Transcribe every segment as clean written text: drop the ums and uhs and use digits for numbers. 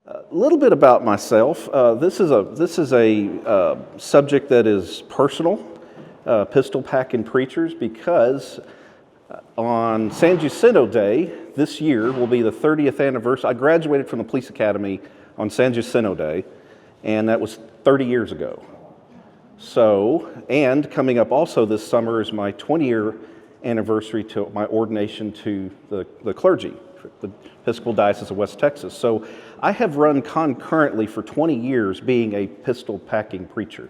A little bit about myself. This is a subject that is personal, pistol packing preachers, because on San Jacinto Day this year will be the 30th anniversary. I graduated from the police academy on San Jacinto Day, and that was 30 years ago. So, and coming up also this summer is my 20-year anniversary to my ordination to the clergy, the Episcopal Diocese of West Texas. So I have run concurrently for 20 years being a pistol-packing preacher.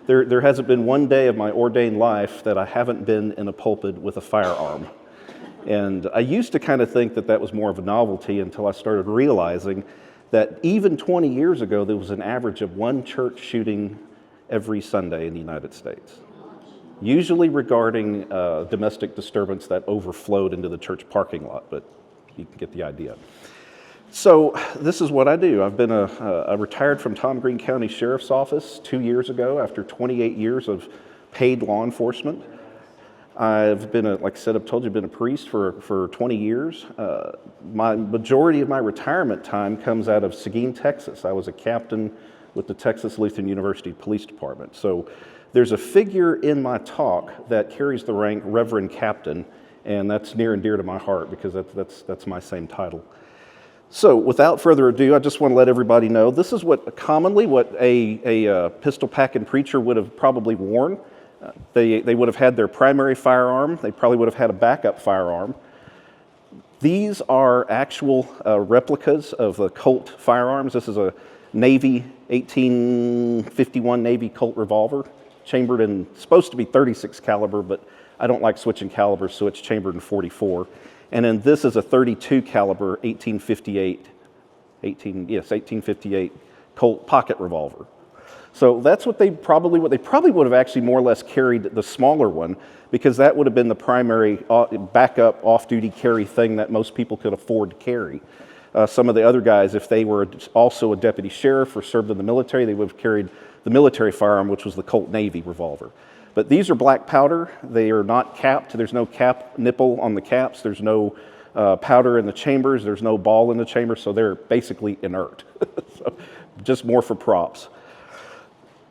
There hasn't been one day of my ordained life that I haven't been in a pulpit with a firearm. And I used to kind of think that that was more of a novelty until I started realizing that even 20 years ago, there was an average of one church shooting every Sunday in the United States, usually regarding domestic disturbance that overflowed into the church parking lot, but you can get the idea. So this is what I do. I've been I retired from Tom Green County Sheriff's Office 2 years ago after 28 years of paid law enforcement. I've been, like I said, I've told you, been a priest for 20 years. My majority of my retirement time comes out of Seguin, Texas. I was a captain with the Texas Lutheran University Police Department. So there's a figure in my talk that carries the rank Reverend Captain, and that's near and dear to my heart because that's my same title. So without further ado, I just want to let everybody know this is what a pistol-packing preacher would have probably worn. They would have had their primary firearm. They probably would have had a backup firearm. These are actual replicas of the Colt firearms. This is a Navy 1851 Navy Colt revolver, chambered in, supposed to be 36 caliber, but I don't like switching calibers, so it's chambered in 44. And then this is a 32 caliber 1858 Colt pocket revolver. So that's what they probably would have actually more or less carried the smaller one, because that would have been the primary backup off-duty carry thing that most people could afford to carry. Some of the other guys, if they were also a deputy sheriff or served in the military, they would have carried the military firearm, which was the Colt Navy revolver. But these are black powder. They are not capped. There's no cap nipple on the caps. There's no powder in the chambers. There's no ball in the chamber, so they're basically inert. So just more for props.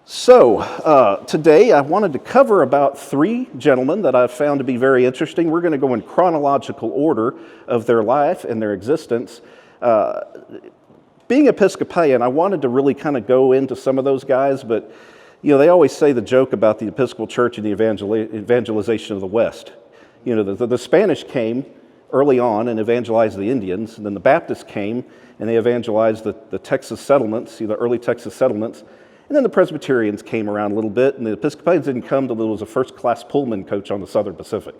So today I wanted to cover about 3 gentlemen that I've found to be very interesting. We're going to go in chronological order of their life and their existence. Being Episcopalian, I wanted to really kind of go into some of those guys, but you know, they always say the joke about the Episcopal Church and the evangelization of the West. You know, the Spanish came early on and evangelized the Indians, and then the Baptists came and they evangelized the Texas settlements, the early Texas settlements, and then the Presbyterians came around a little bit, and the Episcopalians didn't come until there was a first-class Pullman coach on the Southern Pacific.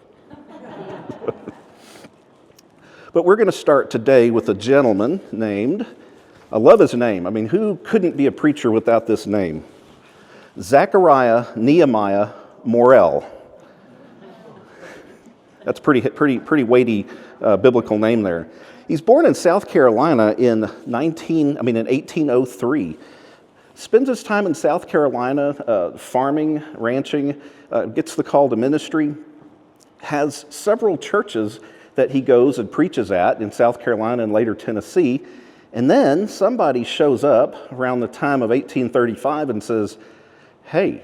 But we're going to start today with a gentleman named, I love his name. I mean, who couldn't be a preacher without this name? Zechariah Nehemiah Morell. That's pretty weighty biblical name there. He's born in South Carolina in 1803. Spends his time in South Carolina farming, ranching, gets the call to ministry, has several churches that he goes and preaches at in South Carolina and later Tennessee. And then somebody shows up around the time of 1835 and says, hey,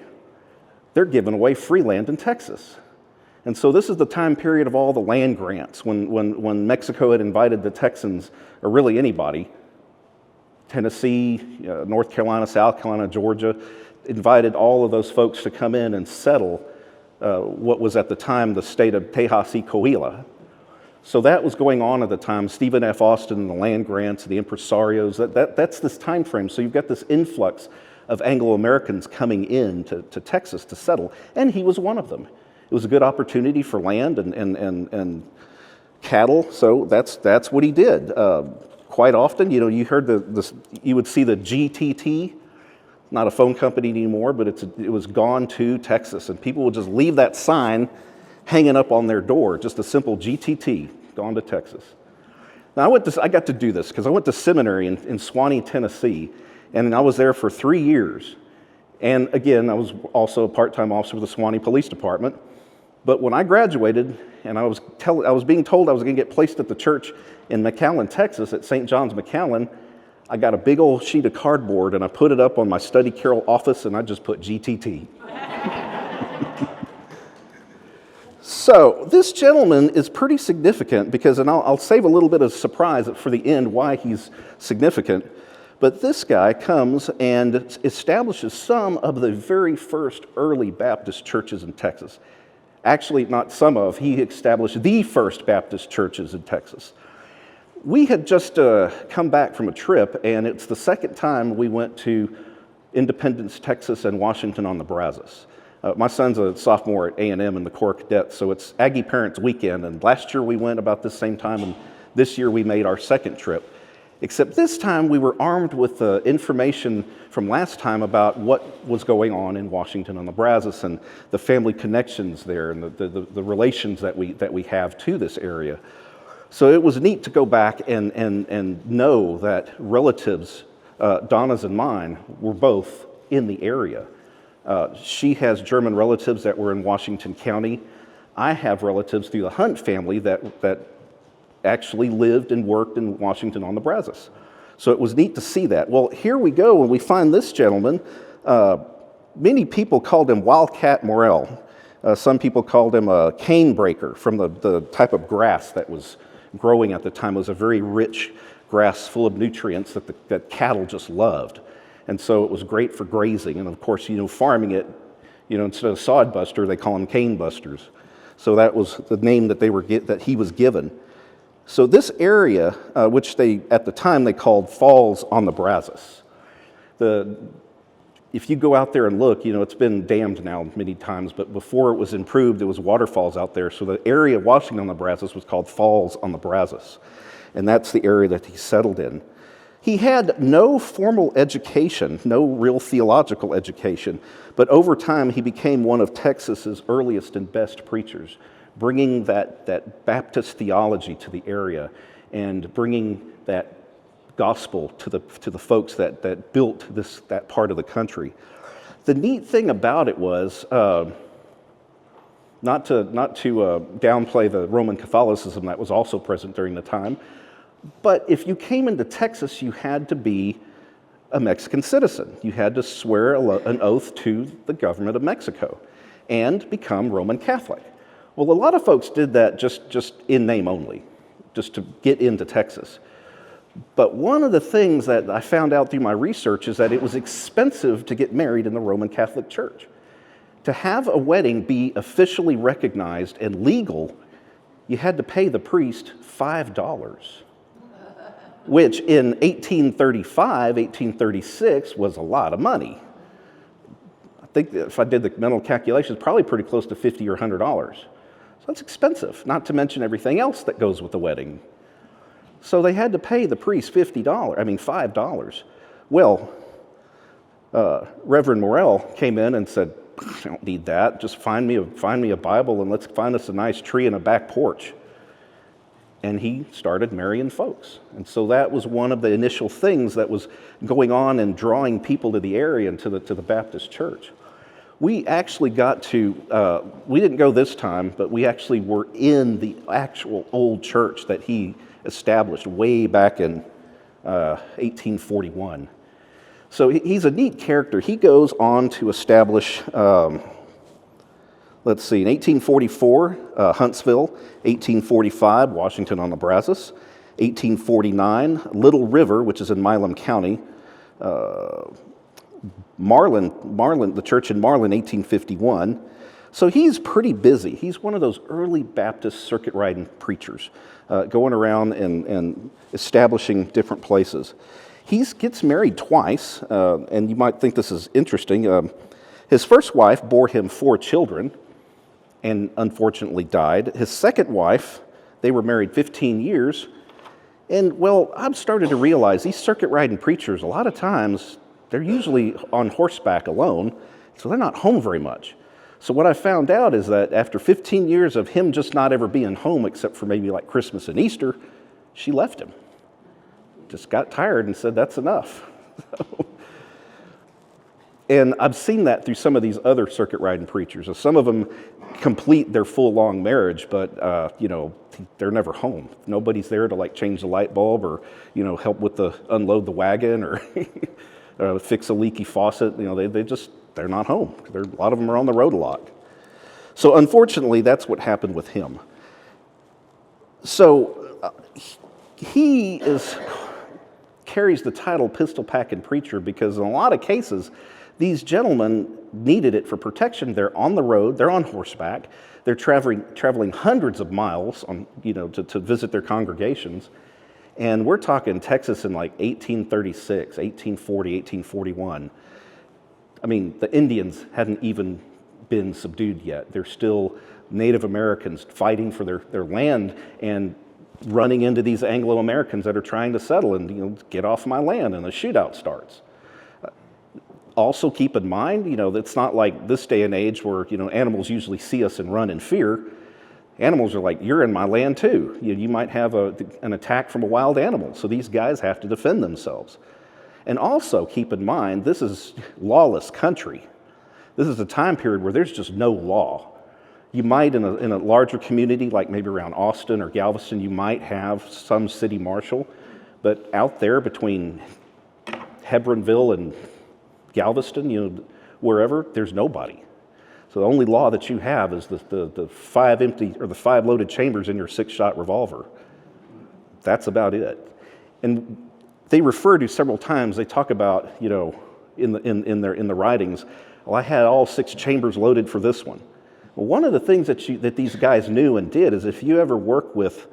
they're giving away free land in Texas. And so this is the time period of all the land grants when Mexico had invited the Texans, or really anybody, Tennessee, North Carolina, South Carolina, Georgia, invited all of those folks to come in and settle what was at the time the state of Tejas y Coahuila. So that was going on at the time. Stephen F. Austin and the land grants, the impresarios, that's this time frame. So you've got this influx of Anglo-Americans coming in to Texas to settle, and he was one of them. It was a good opportunity for land and cattle, so that's what he did. Quite often, you heard you would see the GTT, not a phone company anymore, but it was gone to Texas, and people would just leave that sign hanging up on their door, just a simple GTT, gone to Texas. Now I got to do this because I went to seminary in Swanee, Tennessee, and I was there for 3 years. And again, I was also a part-time officer with the Swanee Police Department. But when I graduated, and I was being told I was going to get placed at the church in McAllen, Texas, at St. John's McAllen, I got a big old sheet of cardboard and I put it up on my study carrel office and I just put GTT. So this gentleman is pretty significant because, and I'll save a little bit of surprise for the end why he's significant, but this guy comes and establishes some of the very first early Baptist churches in Texas. Actually, not some of, he established the first Baptist churches in Texas. We had just come back from a trip, and it's the second time we went to Independence, Texas, and Washington on the Brazos. My son's a sophomore at A&M in the Corps of Cadets, so it's Aggie Parents Weekend, and last year we went about this same time, and this year we made our second trip. Except this time we were armed with information from last time about what was going on in Washington on the Brazos and the family connections there and the relations that we have to this area. So it was neat to go back and know that relatives, Donna's and mine, were both in the area. She has German relatives that were in Washington County. I have relatives through the Hunt family that actually lived and worked in Washington on the Brazos. So it was neat to see that. Well, here we go, and we find this gentleman. Many people called him Wildcat Morel. Some people called him a cane breaker from the type of grass that was growing at the time. It was a very rich grass full of nutrients that cattle just loved. And so it was great for grazing. And of course, farming it, instead of sod buster, they call them cane busters. So that was the name that he was given. So this area, which at the time they called Falls on the Brazos. If you go out there and look, it's been dammed now many times, but before it was improved, there was waterfalls out there. So the area of Washington on the Brazos was called Falls on the Brazos. And that's the area that he settled in. He had no formal education, no real theological education, but over time he became one of Texas's earliest and best preachers, bringing that Baptist theology to the area and bringing that gospel to the folks that built that part of the country. The neat thing about it was, not to downplay the Roman Catholicism that was also present during the time, but if you came into Texas, you had to be a Mexican citizen. You had to swear an oath to the government of Mexico and become Roman Catholic. Well, a lot of folks did that just in name only, just to get into Texas. But one of the things that I found out through my research is that it was expensive to get married in the Roman Catholic Church. To have a wedding be officially recognized and legal, you had to pay the priest $5, which in 1835, 1836 was a lot of money. I think if I did the mental calculations, probably pretty close to $50 or $100. So that's expensive, not to mention everything else that goes with the wedding. So they had to pay the priest $5. Well, Reverend Morel came in and said, I don't need that. Just find me a Bible and let's find us a nice tree and a back porch. And he started marrying folks. And so that was one of the initial things that was going on and drawing people to the area and to the Baptist church. We actually we didn't go this time, but we actually were in the actual old church that he established way back in 1841. So he's a neat character. He goes on to establish, in 1844, Huntsville, 1845, Washington on the Brazos, 1849, Little River, which is in Milam County, Marlin, the church in Marlin, 1851. So he's pretty busy. He's one of those early Baptist circuit riding preachers, going around and establishing different places. He gets married twice, and you might think this is interesting. His first wife bore him 4 children and unfortunately died. His second wife, they were married 15 years. And well, I've started to realize these circuit riding preachers, a lot of times, they're usually on horseback alone, so they're not home very much. So what I found out is that after 15 years of him just not ever being home except for maybe like Christmas and Easter, she left him. Just got tired and said, that's enough. And I've seen that through some of these other circuit riding preachers. Some of them complete their full long marriage, but they're never home. Nobody's there to like change the light bulb or help with the unload the wagon or fix a leaky faucet. They're not home. A lot of them are on the road a lot. So unfortunately, that's what happened with him. So he carries the title pistol packing preacher because in a lot of cases, these gentlemen needed it for protection. They're on the road, they're on horseback, they're traveling hundreds of miles to visit their congregations. And we're talking Texas in like 1836, 1840, 1841. I mean, the Indians hadn't even been subdued yet. They're still Native Americans fighting for their land and running into these Anglo-Americans that are trying to settle and get off my land, and the shootout starts. Also keep in mind, it's not like this day and age where, animals usually see us and run in fear. Animals are like, you're in my land too. You might have an attack from a wild animal, so these guys have to defend themselves. And also keep in mind, this is lawless country. This is a time period where there's just no law. You might, in a larger community, like maybe around Austin or Galveston, you might have some city marshal, but out there between Hebronville and Galveston, wherever, there's nobody. So the only law that you have is the 5 empty or the 5 loaded chambers in your 6-shot revolver. That's about it. And they refer to several times. They talk about in the writings. Well, I had all 6 chambers loaded for this one. Well, one of the things that these guys knew and did is if you ever work with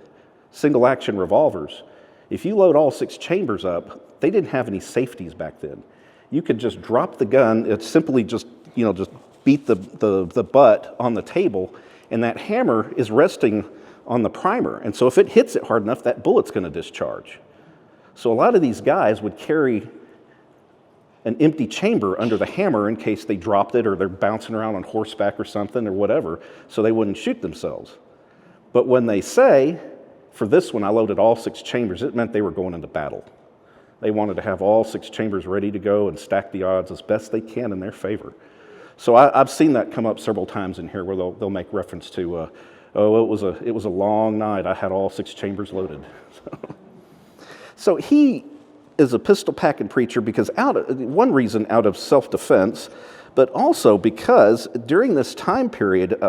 single action revolvers, if you load all 6 chambers up, they didn't have any safeties back then. You could just drop the gun. It's simply just beat the butt on the table, and that hammer is resting on the primer. And so if it hits it hard enough, that bullet's going to discharge. So a lot of these guys would carry an empty chamber under the hammer in case they dropped it or they're bouncing around on horseback or something or whatever, so they wouldn't shoot themselves. But when they say, for this one I loaded all 6 chambers, it meant they were going into battle. They wanted to have all 6 chambers ready to go and stack the odds as best they can in their favor. So I've seen that come up several times in here where they'll make reference to, it was a long night, I had all 6 chambers loaded. So he is a pistol packing preacher because one reason out of self-defense, but also because during this time period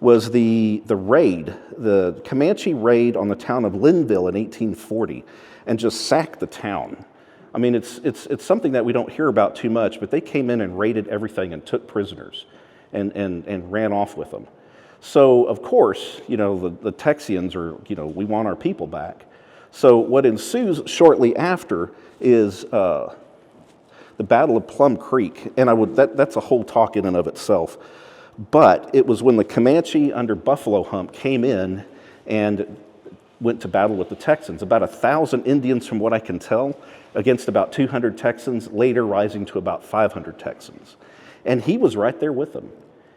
was the raid, the Comanche raid on the town of Linville in 1840, and just sacked the town. I mean, it's something that we don't hear about too much, but they came in and raided everything and took prisoners and ran off with them. So, of course, the Texians are, we want our people back. So what ensues shortly after is the Battle of Plum Creek, and that's a whole talk in and of itself. But it was when the Comanche under Buffalo Hump came in and went to battle with the Texans. About 1,000 Indians, from what I can tell, against about 200 Texans, later rising to about 500 Texans. And he was right there with them.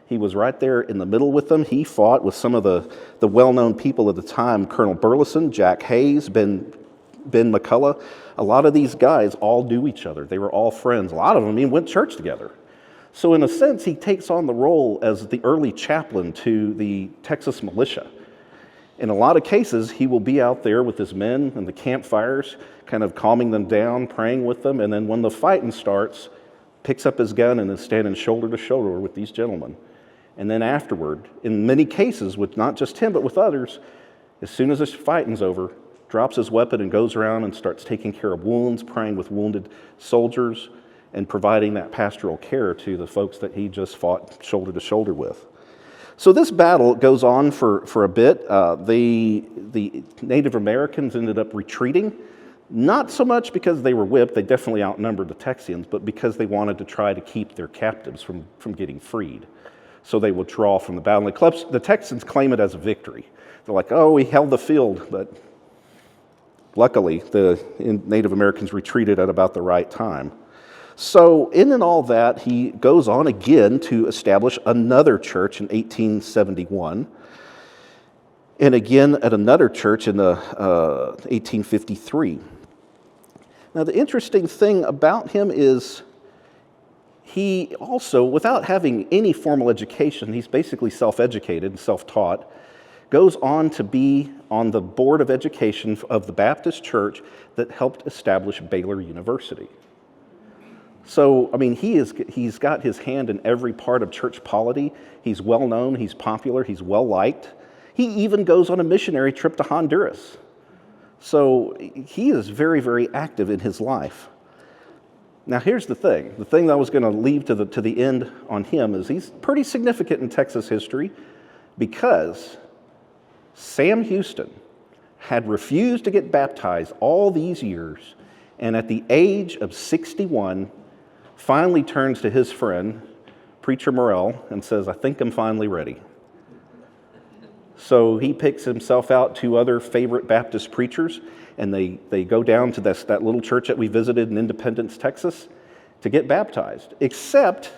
He was right there in the middle with them. He fought with some of the well-known people at the time, Colonel Burleson, Jack Hayes, Ben McCullough. A lot of these guys all knew each other. They were all friends. A lot of them even went to church together. So in a sense, he takes on the role as the early chaplain to the Texas militia. In a lot of cases, he will be out there with his men and the campfires, kind of calming them down, praying with them, and then when the fighting starts, picks up his gun and is standing shoulder to shoulder with these gentlemen. And then afterward, in many cases, with not just him, but with others, as soon as this fighting's over, drops his weapon and goes around and starts taking care of wounds, praying with wounded soldiers, and providing that pastoral care to the folks that he just fought shoulder to shoulder with. So this battle goes on for a bit. The Native Americans ended up retreating, not so much because they were whipped, they definitely outnumbered the Texians, but because they wanted to try to keep their captives from getting freed. So they would draw from the battle. The Texans claim it as a victory. They're like, oh, we held the field, but luckily the Native Americans retreated at about the right time. So in and all that, he goes on again to establish another church in 1871, and again at another church in 1853. Now the interesting thing about him is he also, without having any formal education, he's basically self-educated and self-taught, goes on to be on the board of education of the Baptist church that helped establish Baylor University. So, I mean, he's got his hand in every part of church polity. He's well known, he's popular, he's well liked. He even goes on a missionary trip to Honduras. So he is very, very active in his life. Now here's the thing that I was going to leave to the end on him is he's pretty significant in Texas history because Sam Houston had refused to get baptized all these years, and at the age of 61, finally turns to his friend, Preacher Morrell, and says, I think I'm finally ready. So he picks himself out two other favorite Baptist preachers, and they go down to that little church that we visited in Independence, Texas, to get baptized. Except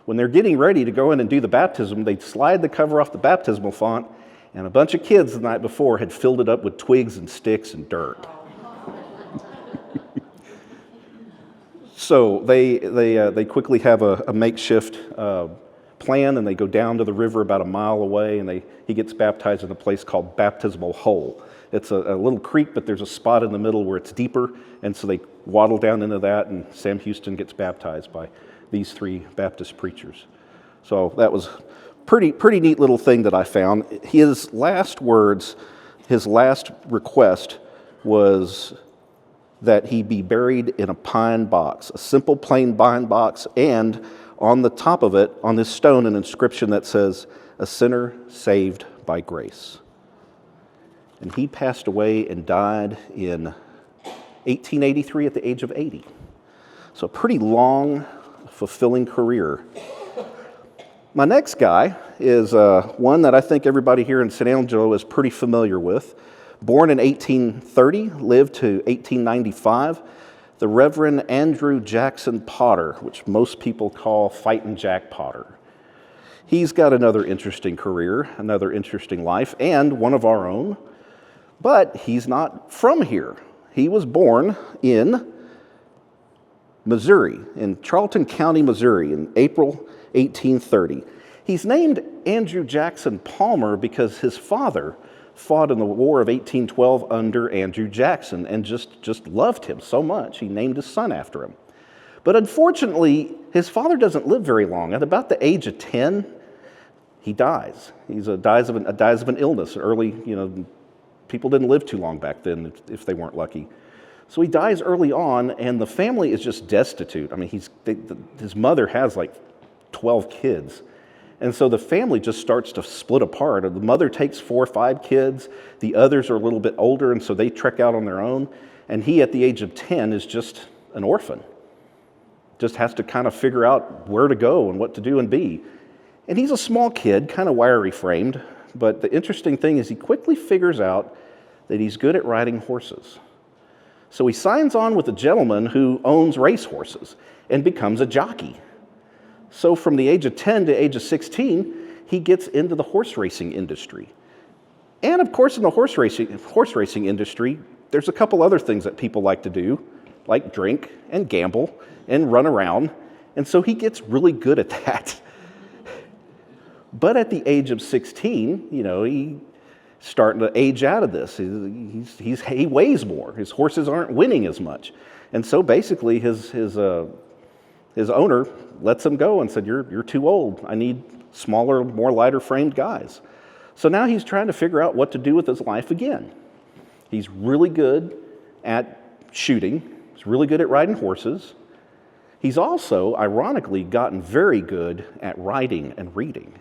when they're getting ready to go in and do the baptism, they slide the cover off the baptismal font, and a bunch of kids the night before had filled it up with twigs and sticks and dirt. So they quickly have a makeshift plan, and they go down to the river about a mile away, and he gets baptized in a place called Baptismal Hole. It's a little creek, but there's a spot in the middle where it's deeper, and so they waddle down into that, and Sam Houston gets baptized by these three Baptist preachers. So that was pretty neat little thing that I found. His last words, his last request was that he be buried in a pine box, a simple plain pine box, and on the top of it, on this stone, an inscription that says, "A sinner saved by grace." And he passed away and died in 1883 at the age of 80. So a pretty long, fulfilling career. My next guy is one that I think everybody here in San Angelo is pretty familiar with. Born in 1830, lived to 1895, the Reverend Andrew Jackson Potter, which most people call Fightin' Jack Potter. He's got another interesting career, another interesting life, and one of our own, but he's not from here. He was born in Missouri, in Charlton County, Missouri, in April 1830. He's named Andrew Jackson Palmer because his father fought in the War of 1812 under Andrew Jackson and just loved him so much, he named his son after him. But unfortunately, his father doesn't live very long. At about the age of 10, he dies. He dies of an illness. Early, people didn't live too long back then if they weren't lucky. So he dies early on, and the family is just destitute. I mean, his mother has like 12 kids. And so the family just starts to split apart. The mother takes 4 or 5 kids. The others are a little bit older, and so they trek out on their own. And he, at the age of 10, is just an orphan. Just has to kind of figure out where to go and what to do and be. And he's a small kid, kind of wiry-framed. But the interesting thing is he quickly figures out that he's good at riding horses. So he signs on with a gentleman who owns racehorses and becomes a jockey. So from the age of 10 to the age of 16, he gets into the horse racing industry. And of course, in the horse racing industry, there's a couple other things that people like to do, like drink and gamble and run around. And so he gets really good at that. But at the age of 16, he's starting to age out of this. He weighs more. His horses aren't winning as much. And so basically his owner lets him go and said, you're too old. I need smaller, more lighter framed guys. So now he's trying to figure out what to do with his life again. He's really good at shooting. He's really good at riding horses. He's also, ironically, gotten very good at writing and reading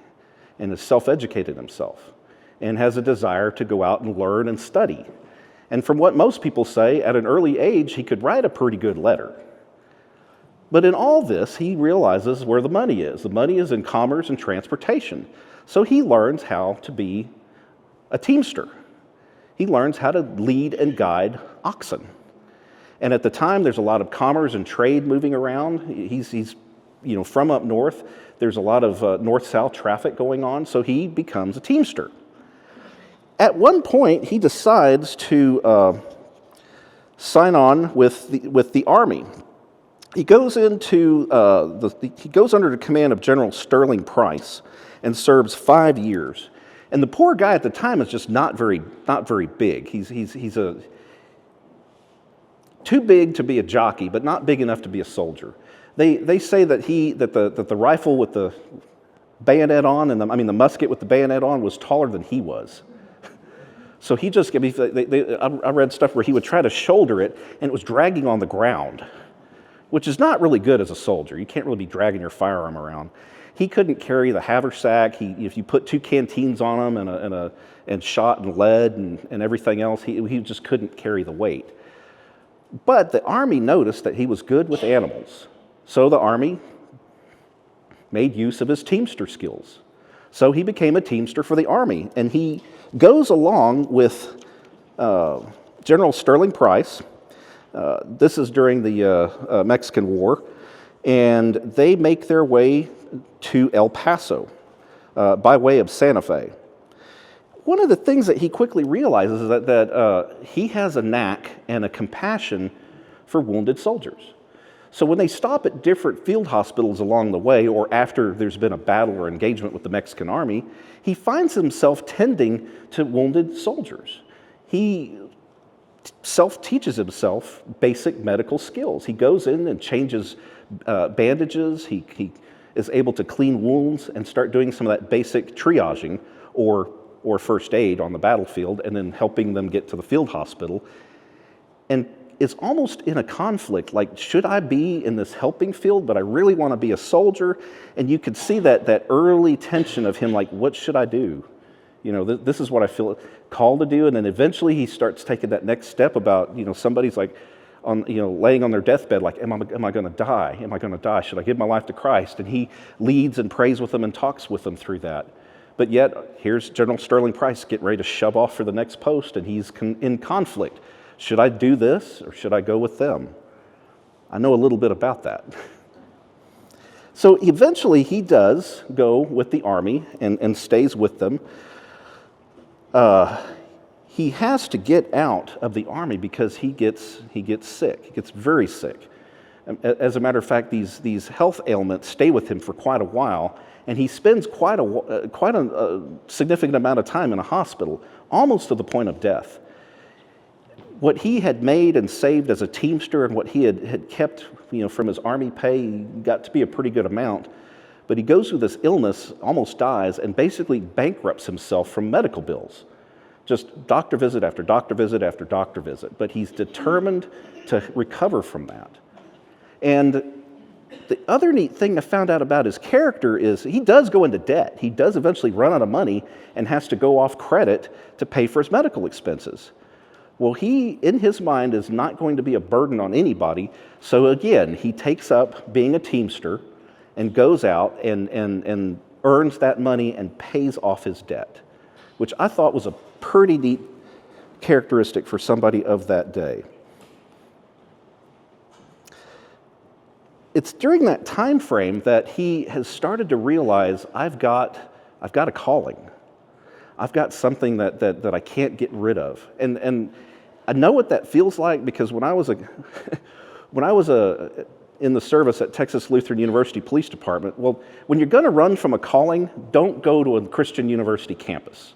and has self-educated himself and has a desire to go out and learn and study. And from what most people say, at an early age, he could write a pretty good letter. But in all this, he realizes where the money is. The money is in commerce and transportation. So he learns how to be a teamster. He learns how to lead and guide oxen. And at the time, there's a lot of commerce and trade moving around. He's from up north. There's a lot of north-south traffic going on, so he becomes a teamster. At one point, he decides to sign on with the Army. he goes he goes under the command of General Sterling Price and serves 5 years. And the poor guy at the time is just not very big. He's too big to be a jockey, but not big enough to be a soldier. They say that the rifle with the bayonet on and the musket with the bayonet on was taller than he was. So he just, I read stuff where he would try to shoulder it and it was dragging on the ground, which is not really good as a soldier. You can't really be dragging your firearm around. He couldn't carry the haversack. If you put 2 canteens on him and shot and lead and everything else, he just couldn't carry the weight. But the Army noticed that he was good with animals. So the Army made use of his teamster skills. So he became a teamster for the Army. And he goes along with General Sterling Price. This is during the Mexican War. And they make their way to El Paso by way of Santa Fe. One of the things that he quickly realizes is that he has a knack and a compassion for wounded soldiers. So when they stop at different field hospitals along the way, or after there's been a battle or engagement with the Mexican Army, he finds himself tending to wounded soldiers. He self-teaches himself basic medical skills. He goes in and changes bandages. He is able to clean wounds and start doing some of that basic triaging or first aid on the battlefield, and then helping them get to the field hospital. And is almost in a conflict, like, should I be in this helping field, but I really want to be a soldier? And you could see that early tension of him, like, what should I do? This is what I feel called to do. And then eventually he starts taking that next step about, somebody's like, laying on their deathbed, like, am I going to die? Am I going to die? Should I give my life to Christ? And he leads and prays with them and talks with them through that. But yet, here's General Sterling Price getting ready to shove off for the next post, and he's in conflict. Should I do this, or should I go with them? I know a little bit about that. So eventually, he does go with the Army and stays with them. He has to get out of the Army because he gets sick. He gets very sick. As a matter of fact, these health ailments stay with him for quite a while, and he spends quite a significant amount of time in a hospital, almost to the point of death. What he had made and saved as a teamster and what he had kept from his Army pay got to be a pretty good amount, but he goes through this illness, almost dies, and basically bankrupts himself from medical bills. Just doctor visit after doctor visit after doctor visit, but he's determined to recover from that. And the other neat thing I found out about his character is he does go into debt. He does eventually run out of money and has to go off credit to pay for his medical expenses. Well, he, in his mind, is not going to be a burden on anybody. So again, he takes up being a teamster and goes out and earns that money and pays off his debt, which I thought was a pretty neat characteristic for somebody of that day. It's during that time frame that he has started to realize, I've got a calling. I've got something that I can't get rid of. And I know what that feels like, because when I was in the service at Texas Lutheran University Police Department, well, when you're going to run from a calling, don't go to a Christian university campus.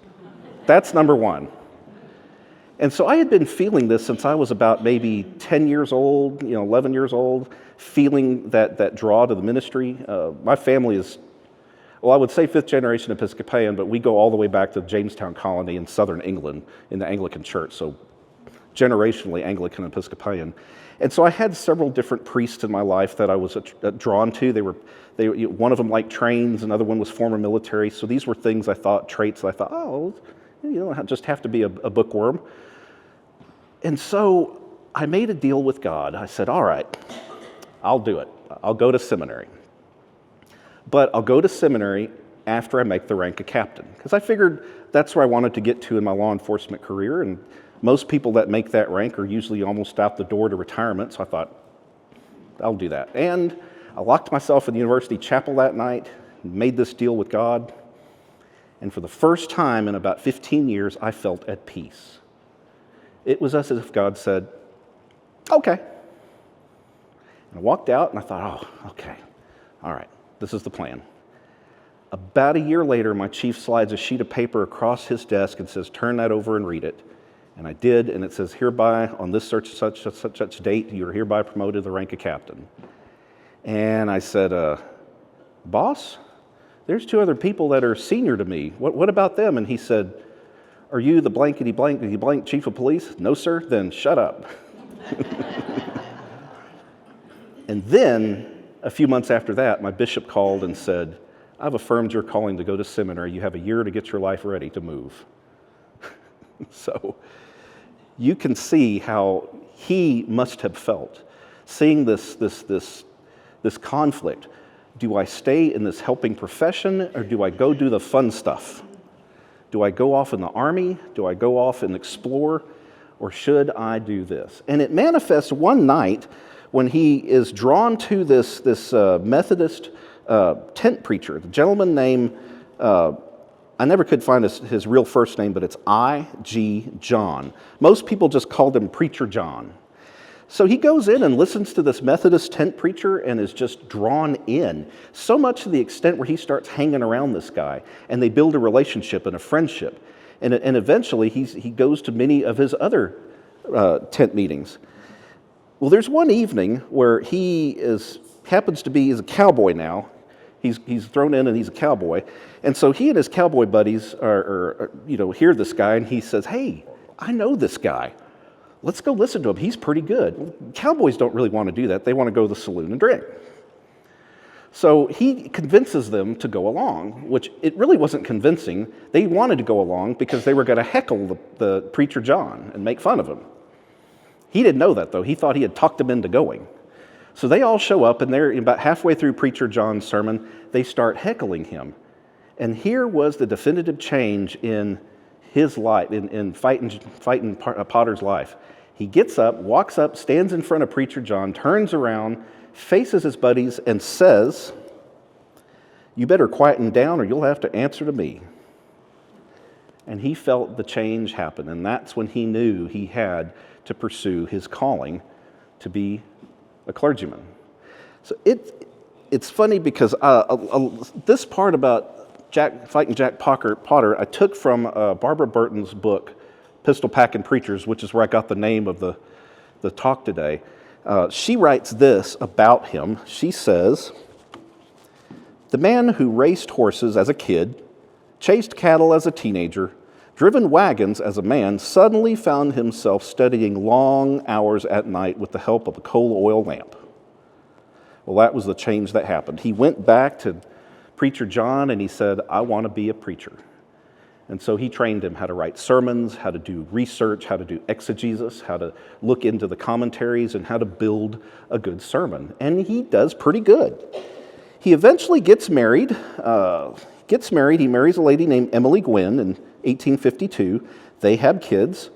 That's number one. And so I had been feeling this since I was about maybe 10 years old, 11 years old, feeling that draw to the ministry. My family is, well, I would say 5th generation Episcopalian, but we go all the way back to the Jamestown colony in southern England in the Anglican church, so generationally Anglican Episcopalian. And so I had several different priests in my life that I was drawn to. They one of them liked trains, another one was former military. So these were things traits that I thought, oh, I just have to be a bookworm. And so I made a deal with God. I said, all right, I'll do it. I'll go to seminary. But I'll go to seminary after I make the rank of captain, because I figured that's where I wanted to get to in my law enforcement career. And most people that make that rank are usually almost out the door to retirement. So I thought, I'll do that. And I locked myself in the university chapel that night, made this deal with God. And for the first time in about 15 years, I felt at peace. It was as if God said, okay. And I walked out and I thought, oh, okay, all right, this is the plan. About a year later, my chief slides a sheet of paper across his desk and says, turn that over and read it. And I did, and it says, hereby, on this such date, you're hereby promoted to the rank of captain. And I said, boss, there's 2 other people that are senior to me. What about them? And he said, are you the blankety blank chief of police? No, sir? Then shut up. And then, a few months after that, my bishop called and said, I've affirmed your calling to go to seminary. You have a year to get your life ready to move. So you can see how he must have felt, seeing this conflict. Do I stay in this helping profession, or do I go do the fun stuff? Do I go off in the army? Do I go off and explore? Or should I do this? And it manifests one night when he is drawn to this Methodist tent preacher, the gentleman named, I never could find his real first name, but it's I.G. John. Most people just called him Preacher John. So he goes in and listens to this Methodist tent preacher and is just drawn in, so much to the extent where he starts hanging around this guy, and they build a relationship and a friendship. And eventually he goes to many of his other tent meetings. Well, there's one evening where he's a cowboy now. He's thrown in and he's a cowboy. And so he and his cowboy buddies hear this guy, and he says, hey, I know this guy. Let's go listen to him. He's pretty good. Cowboys don't really want to do that. They want to go to the saloon and drink. So he convinces them to go along, which it really wasn't convincing. They wanted to go along because they were going to heckle the preacher John and make fun of him. He didn't know that, though. He thought he had talked them into going. So they all show up, and they're about halfway through Preacher John's sermon. They start heckling him. And here was the definitive change in his life, in fighting Potter's life. He gets up, walks up, stands in front of Preacher John, turns around, faces his buddies, and says, you better quieten down or you'll have to answer to me. And he felt the change happen, and that's when he knew he had to pursue his calling to be a clergyman. So it's funny because this part about fighting Jack Potter I took from Barbara Burton's book, Pistol Packin' Preachers, which is where I got the name of the talk today. She writes this about him. She says, the man who raced horses as a kid, chased cattle as a teenager, driven wagons as a man, suddenly found himself studying long hours at night with the help of a coal oil lamp. Well, that was the change that happened. He went back to Preacher John and he said, I want to be a preacher. And so he trained him how to write sermons, how to do research, how to do exegesis, how to look into the commentaries, and how to build a good sermon. And he does pretty good. He eventually gets married. He marries a lady named Emily Gwynn in 1852. They have kids.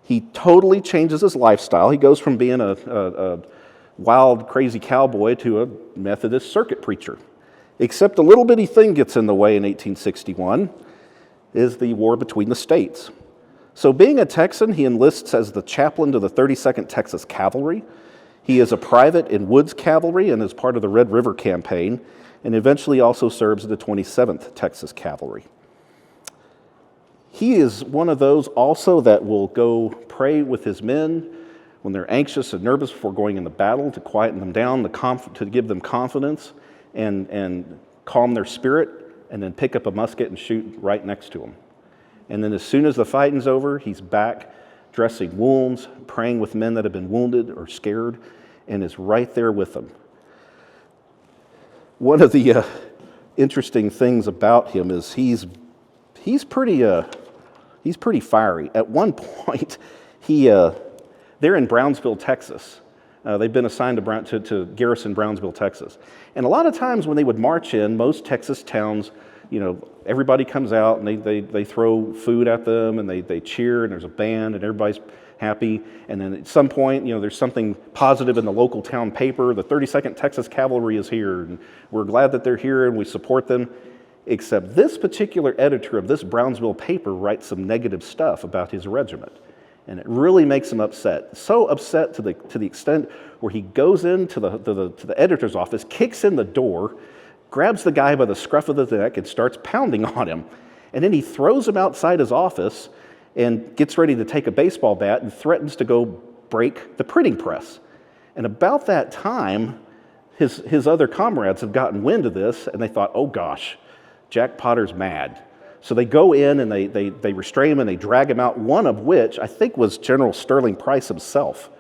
He totally changes his lifestyle. He goes from being a wild, crazy cowboy to a Methodist circuit preacher. Except a little bitty thing gets in the way in 1861, is the war between the states. So being a Texan, he enlists as the chaplain to the 32nd Texas Cavalry. He is a private in Wood's Cavalry and is part of the Red River Campaign, and eventually also serves in the 27th Texas Cavalry. He is one of those also that will go pray with his men when they're anxious and nervous before going into battle, to quieten them down, to give them confidence and calm their spirit, and then pick up a musket and shoot right next to them. And then as soon as the fighting's over, he's back dressing wounds, praying with men that have been wounded or scared, and is right there with them. One of the interesting things about him is he's pretty fiery. At one point, they're in Brownsville, Texas. They've been assigned to garrison Brownsville, Texas. And a lot of times when they would march in, most Texas towns, everybody comes out and they throw food at them and they cheer, and there's a band and everybody's happy. And then at some point, there's something positive in the local town paper. The 32nd Texas Cavalry is here, and we're glad that they're here and we support them. Except this particular editor of this Brownsville paper writes some negative stuff about his regiment. And it really makes him upset. So upset to the extent where he goes into the editor's office, kicks in the door, grabs the guy by the scruff of the neck and starts pounding on him. And then he throws him outside his office and gets ready to take a baseball bat and threatens to go break the printing press. And about that time, his other comrades have gotten wind of this, and they thought, oh gosh, Jack Potter's mad. So they go in and they restrain him and they drag him out, one of which I think was General Sterling Price himself.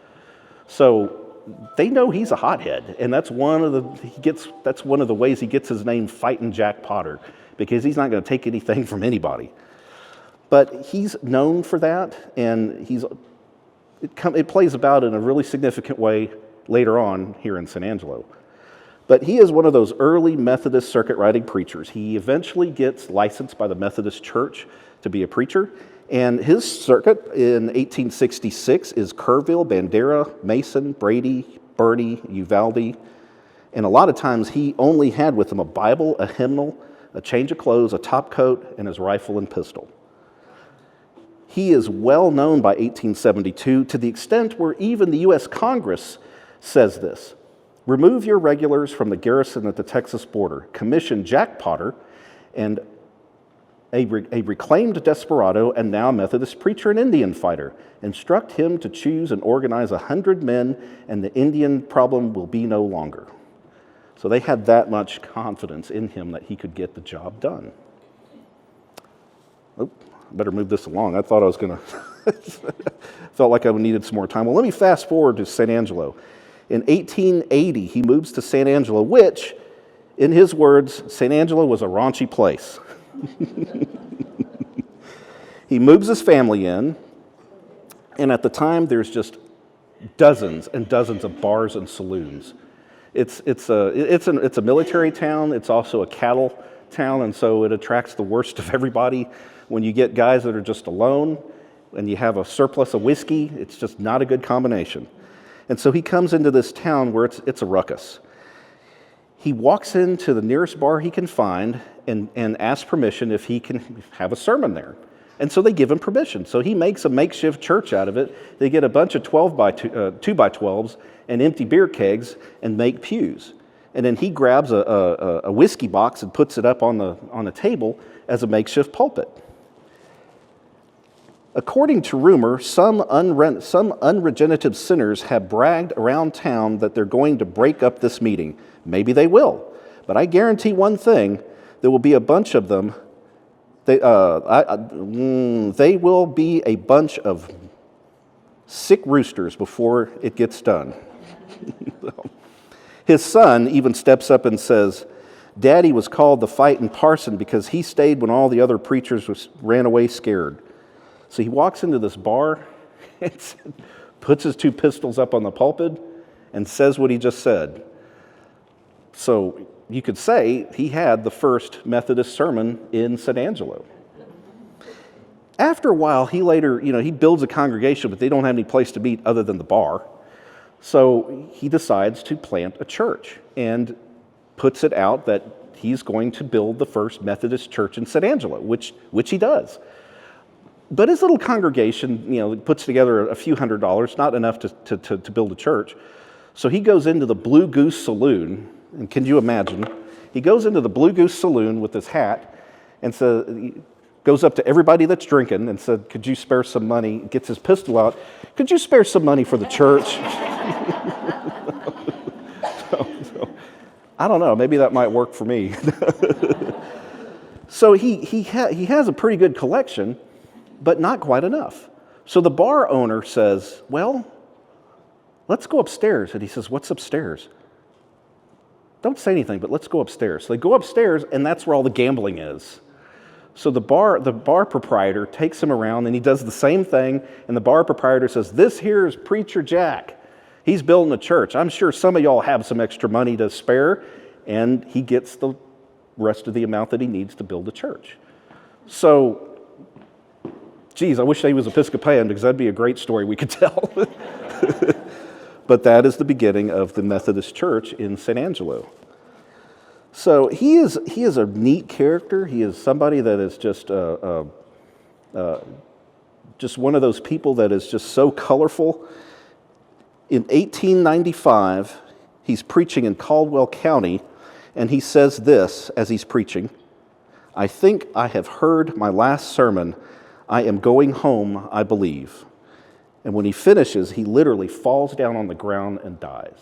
So they know he's a hothead, and that's one of the ways he gets his name, Fightin' Jack Potter, because he's not going to take anything from anybody. But he's known for that, and it plays about in a really significant way later on here in San Angelo. But he is one of those early Methodist circuit riding preachers. He eventually gets licensed by the Methodist Church to be a preacher, and his circuit in 1866 is Kerrville, Bandera, Mason, Brady, Bernie, Uvalde, and a lot of times he only had with him a Bible, a hymnal, a change of clothes, a top coat, and his rifle and pistol. He is well known by 1872 to the extent where even the U.S. Congress says this: remove your regulars from the garrison at the Texas border. Commission Jack Potter, and a reclaimed desperado and now Methodist preacher and Indian fighter. Instruct him to choose and organize 100 men, and the Indian problem will be no longer. So they had that much confidence in him that he could get the job done. Oh, I better move this along. I thought I was going to, felt like I needed some more time. Well, let me fast forward to San Angelo. In 1880, he moves to San Angelo, which, in his words, San Angelo was a raunchy place. He moves his family in, and at the time, there's just dozens and dozens of bars and saloons. It's a military town. It's also a cattle town, and so it attracts the worst of everybody. When you get guys that are just alone, and you have a surplus of whiskey, it's just not a good combination. And so he comes into this town where it's a ruckus. He walks into the nearest bar he can find and asks permission if he can have a sermon there. And so they give him permission. So he makes a makeshift church out of it. They get a bunch of 2x12s and empty beer kegs and make pews. And then he grabs a whiskey box and puts it up on a table as a makeshift pulpit. According to rumor, some unregenerative sinners have bragged around town that they're going to break up this meeting. Maybe they will, but I guarantee one thing: there will be a bunch of them. They will be a bunch of sick roosters before it gets done. His son even steps up and says, "Daddy was called the fightin' parson because he stayed when all the other preachers ran away scared." So he walks into this bar and puts his 2 pistols up on the pulpit and says what he just said. So you could say he had the first Methodist sermon in San Angelo. After a while, he builds a congregation, but they don't have any place to meet other than the bar. So he decides to plant a church and puts it out that he's going to build the first Methodist church in San Angelo, which he does. But his little congregation, puts together a few $100s, not enough to build a church. So he goes into the Blue Goose Saloon, and can you imagine? He goes into the Blue Goose Saloon with his hat, and so he goes up to everybody that's drinking and said, "Could you spare some money?" Gets his pistol out. "Could you spare some money for the church?" so, I don't know. Maybe that might work for me. So he has a pretty good collection, but not quite enough. So the bar owner says, "Well, let's go upstairs." And he says, "What's upstairs?" "Don't say anything, but let's go upstairs." So they go upstairs, and that's where all the gambling is. So the bar proprietor takes him around, and he does the same thing, and the bar proprietor says, "This here is Preacher Jack. He's building a church. I'm sure some of y'all have some extra money to spare," and he gets the rest of the amount that he needs to build a church. So, geez, I wish he was Episcopal, because that'd be a great story we could tell. But that is the beginning of the Methodist Church in San Angelo. So he is a neat character. He is somebody that is just just one of those people that is just so colorful. In 1895, he's preaching in Caldwell County, and he says this as he's preaching: "I think I have heard my last sermon. I am going home, I believe." And when he finishes, he literally falls down on the ground and dies.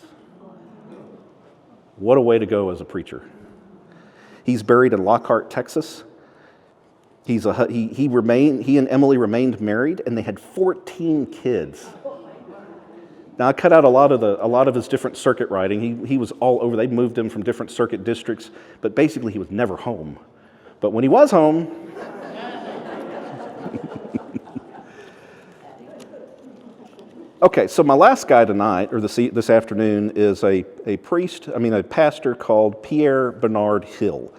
What a way to go as a preacher. He's buried in Lockhart, Texas. He and Emily remained married, and they had 14 kids. Now, I cut out a lot of his different circuit riding. He was all over. They moved him from different circuit districts, but basically he was never home. But when he was home, okay, so my last guy tonight, or this afternoon, is a pastor called Pierre Bernard Hill,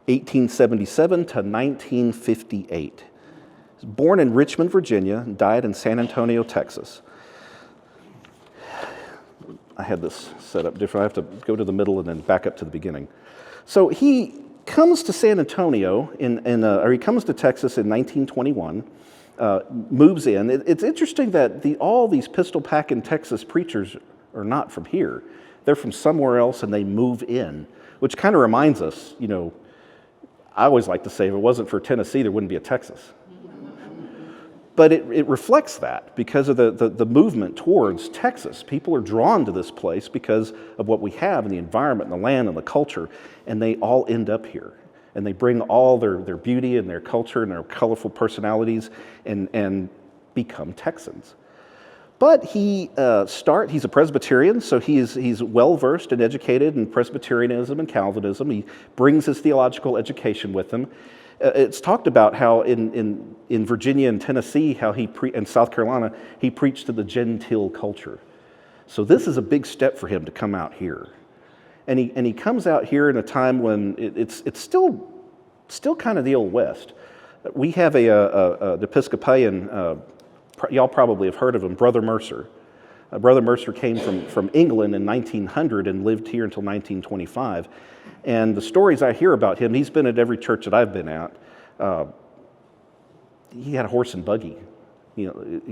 1877 to 1958. He was born in Richmond, Virginia, and died in San Antonio, Texas. I had this set up different. I have to go to the middle and then back up to the beginning. So he comes to San Antonio, or he comes to Texas in 1921. Moves in. It's interesting that all these pistol-packing Texas preachers are not from here. They're from somewhere else, and they move in, which kind of reminds us, I always like to say, if it wasn't for Tennessee, there wouldn't be a Texas. But it reflects that because of the movement towards Texas. People are drawn to this place because of what we have and the environment and the land and the culture, and they all end up here. And they bring all their beauty and their culture and their colorful personalities and become Texans. But he's a Presbyterian, so he's well-versed and educated in Presbyterianism and Calvinism. He brings his theological education with him. It's talked about how in Virginia and Tennessee, and South Carolina, he preached to the Gentile culture. So this is a big step for him to come out here. And he comes out here in a time when it's still kind of the Old West. We have an Episcopalian, y'all probably have heard of him, Brother Mercer. Brother Mercer came from England in 1900 and lived here until 1925. And the stories I hear about him, he's been at every church that I've been at. He had a horse and buggy. He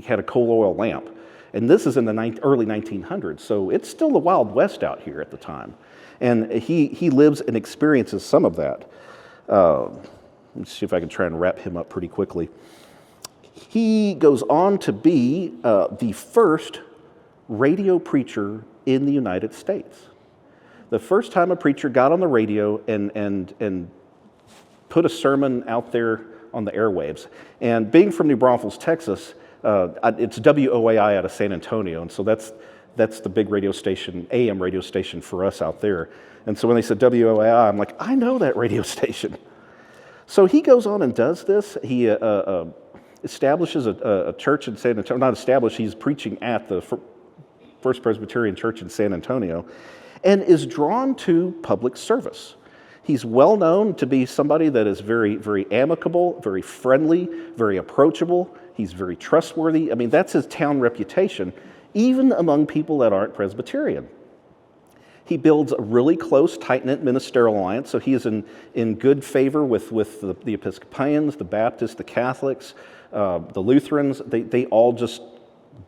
had a coal oil lamp. And this is in the early 1900s, so it's still the Wild West out here at the time. And he lives and experiences some of that. Let's see if I can try and wrap him up pretty quickly. He goes on to be the first radio preacher in the United States. The first time a preacher got on the radio and put a sermon out there on the airwaves. And being from New Braunfels, Texas, it's WOAI out of San Antonio, and so that's the big radio station, AM radio station for us out there. And so when they said WOAI, I'm like, I know that radio station. So he goes on and does this. He establishes a church in San Antonio. Not established, he's preaching at the First Presbyterian Church in San Antonio, and is drawn to public service. He's well known to be somebody that is very, very amicable, very friendly, very approachable. He's very trustworthy. I mean, that's his town reputation, even among people that aren't Presbyterian. He builds a really close, tight-knit ministerial alliance, so he is in good favor with the Episcopalians, the Baptists, the Catholics, the Lutherans. They all just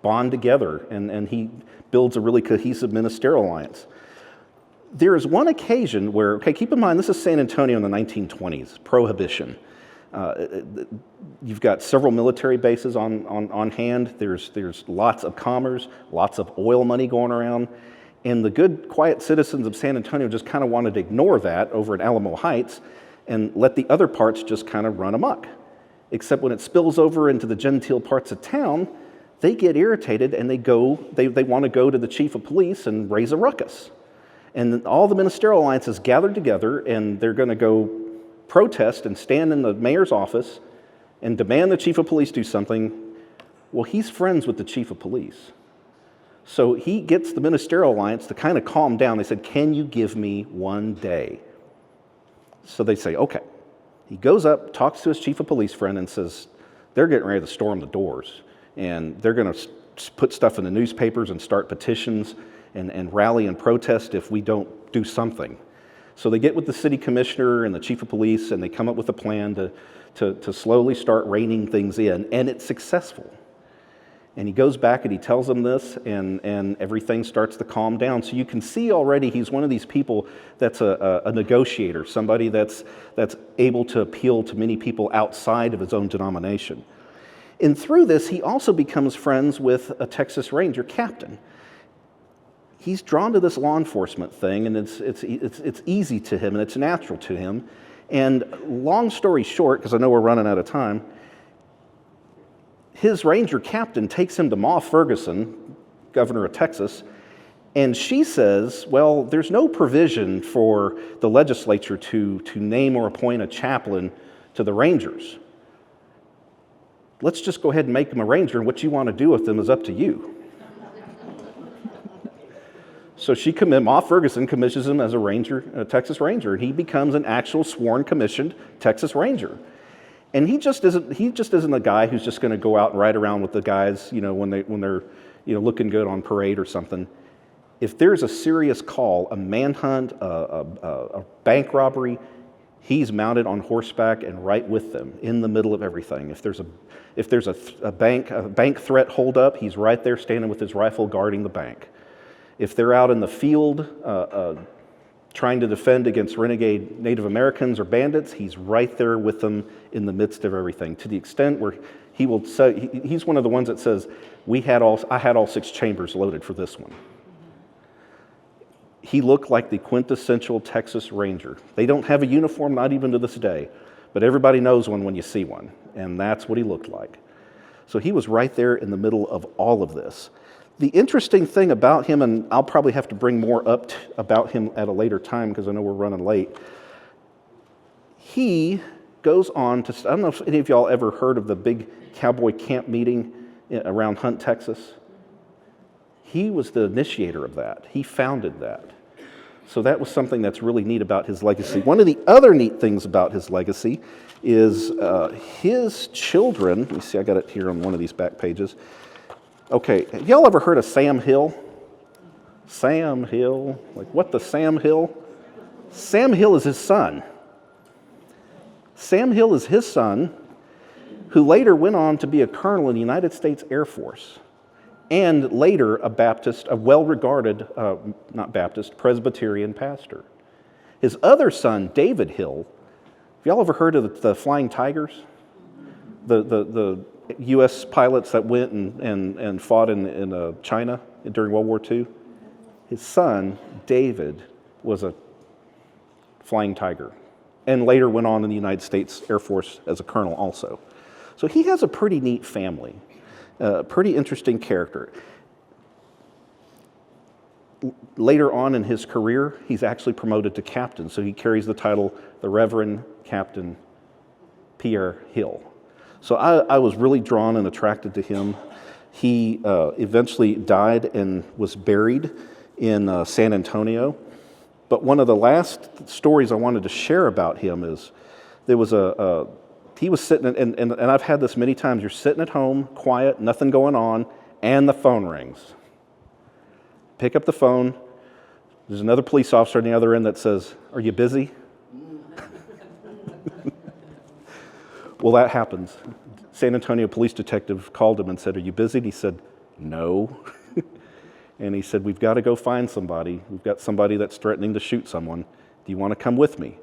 bond together, and he builds a really cohesive ministerial alliance. There is one occasion where, keep in mind, this is San Antonio in the 1920s, Prohibition. You've got several military bases on hand. There's lots of commerce, lots of oil money going around. And the good, quiet citizens of San Antonio just kind of wanted to ignore that over in Alamo Heights and let the other parts just kind of run amok. Except when it spills over into the genteel parts of town, they get irritated and they want to go to the chief of police and raise a ruckus. And all the ministerial alliances gathered together, and they're going to go protest and stand in the mayor's office and demand the chief of police do something. Well, he's friends with the chief of police. So he gets the ministerial alliance to kind of calm down. They said, "Can you give me one day?" So they say, okay. He goes up, talks to his chief of police friend, and says, they're getting ready to storm the doors. And they're going to put stuff in the newspapers and start petitions and rally and protest if we don't do something. So they get with the city commissioner and the chief of police, and they come up with a plan to slowly start reining things in, and it's successful. And he goes back and he tells them this, and everything starts to calm down. So you can see already he's one of these people that's a negotiator, somebody that's able to appeal to many people outside of his own denomination. And through this, he also becomes friends with a Texas Ranger captain. He's drawn to this law enforcement thing, and it's easy to him, and it's natural to him. And long story short, because I know we're running out of time, his ranger captain takes him to Ma Ferguson, governor of Texas, and she says, well, there's no provision for the legislature to name or appoint a chaplain to the Rangers. Let's just go ahead and make him a ranger, and what you want to do with them is up to you. So Ma Ferguson commissions him as a Texas Ranger, and he becomes an actual sworn commissioned Texas Ranger. And he just isn't a guy who's just going to go out and ride around with the guys, when they're looking good on parade or something. If there's a serious call, a manhunt, a bank robbery, he's mounted on horseback and right with them in the middle of everything. If there's a bank threat holdup, he's right there standing with his rifle guarding the bank. If they're out in the field trying to defend against renegade Native Americans or bandits, he's right there with them in the midst of everything, to the extent where he will say, he's one of the ones that says, I had all 6 chambers loaded for this one. He looked like the quintessential Texas Ranger. They don't have a uniform, not even to this day, but everybody knows one when you see one, and that's what he looked like. So he was right there in the middle of all of this. The interesting thing about him, and I'll probably have to bring more up about him at a later time because I know we're running late, he goes on to, I don't know if any of y'all ever heard of the big cowboy camp meeting around Hunt, Texas. He was the initiator of that. He founded that. So that was something that's really neat about his legacy. One of the other neat things about his legacy is his children. Let me see, I got it here on one of these back pages. Okay, have y'all ever heard of Sam Hill? Sam Hill, like what the Sam Hill? Sam Hill is his son. Sam Hill is his son, who later went on to be a colonel in the United States Air Force, and later a well-regarded, Presbyterian pastor. His other son, David Hill, have y'all ever heard of the Flying Tigers? The U.S. pilots that went and fought in China during World War II? His son, David, was a Flying Tiger, and later went on in the United States Air Force as a colonel also. So he has a pretty neat family, pretty interesting character. Later on in his career, he's actually promoted to captain, so he carries the title, the Reverend Captain Pierre Hill. So I was really drawn and attracted to him. He eventually died and was buried in San Antonio. But one of the last stories I wanted to share about him is there was he was sitting, and I've had this many times, you're sitting at home, quiet, nothing going on, and the phone rings. Pick up the phone, there's another police officer on the other end that says, "Are you busy?" Well, that happens. San Antonio police detective called him and said, "Are you busy?" And he said, "No." And he said, "We've got to go find somebody. We've got somebody that's threatening to shoot someone. Do you want to come with me?"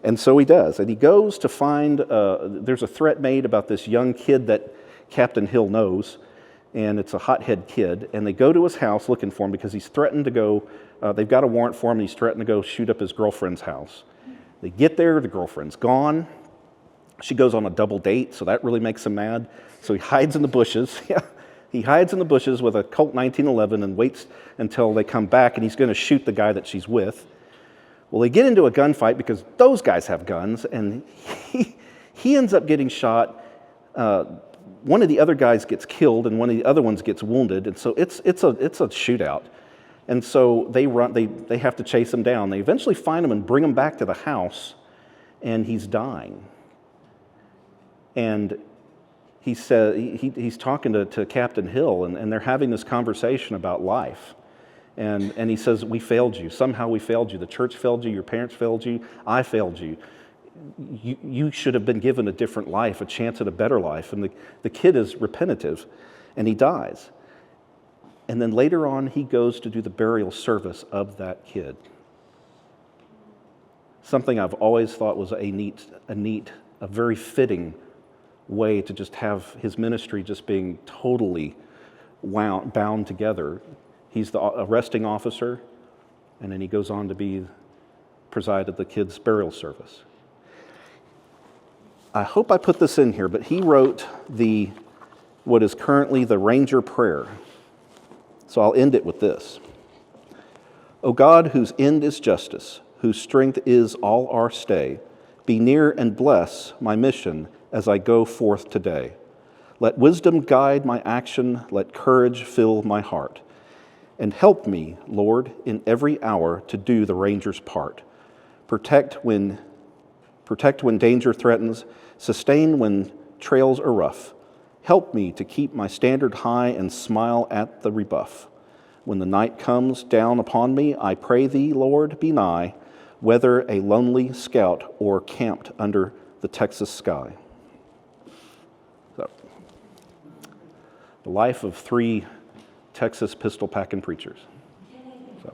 And so he does. And he goes to find, there's a threat made about this young kid that Captain Hill knows, and it's a hothead kid. And they go to his house looking for him because he's threatened to go, they've got a warrant for him, and he's threatened to go shoot up his girlfriend's house. They get there, the girlfriend's gone. She goes on a double date, so that really makes him mad. So he hides in the bushes. He hides in the bushes with a Colt 1911 and waits until they come back, and he's going to shoot the guy that she's with. Well, they get into a gunfight because those guys have guns, and he ends up getting shot. One of the other guys gets killed, and one of the other ones gets wounded, and so it's a shootout. And so they have to chase him down. They eventually find him and bring him back to the house, and he's dying. And he said he's talking to Captain Hill, and they're having this conversation about life. And he says, we failed you. Somehow we failed you. The church failed you. Your parents failed you. I failed you. You should have been given a different life, a chance at a better life. And the kid is repentative, and he dies. And then later on, he goes to do the burial service of that kid. Something I've always thought was a very fitting way to just have his ministry just being totally bound together. He's the arresting officer, and then he goes on to preside at the kid's burial service. I hope I put this in here, but he wrote what is currently the Ranger Prayer. So I'll end it with this. O God, whose end is justice, whose strength is all our stay, be near and bless my mission as I go forth today. Let wisdom guide my action, let courage fill my heart. And help me, Lord, in every hour to do the ranger's part. Protect when danger threatens, sustain when trails are rough. Help me to keep my standard high and smile at the rebuff. When the night comes down upon me, I pray thee, Lord, be nigh, whether a lonely scout or camped under the Texas sky. So, the life of 3 Texas pistol-packing preachers. So.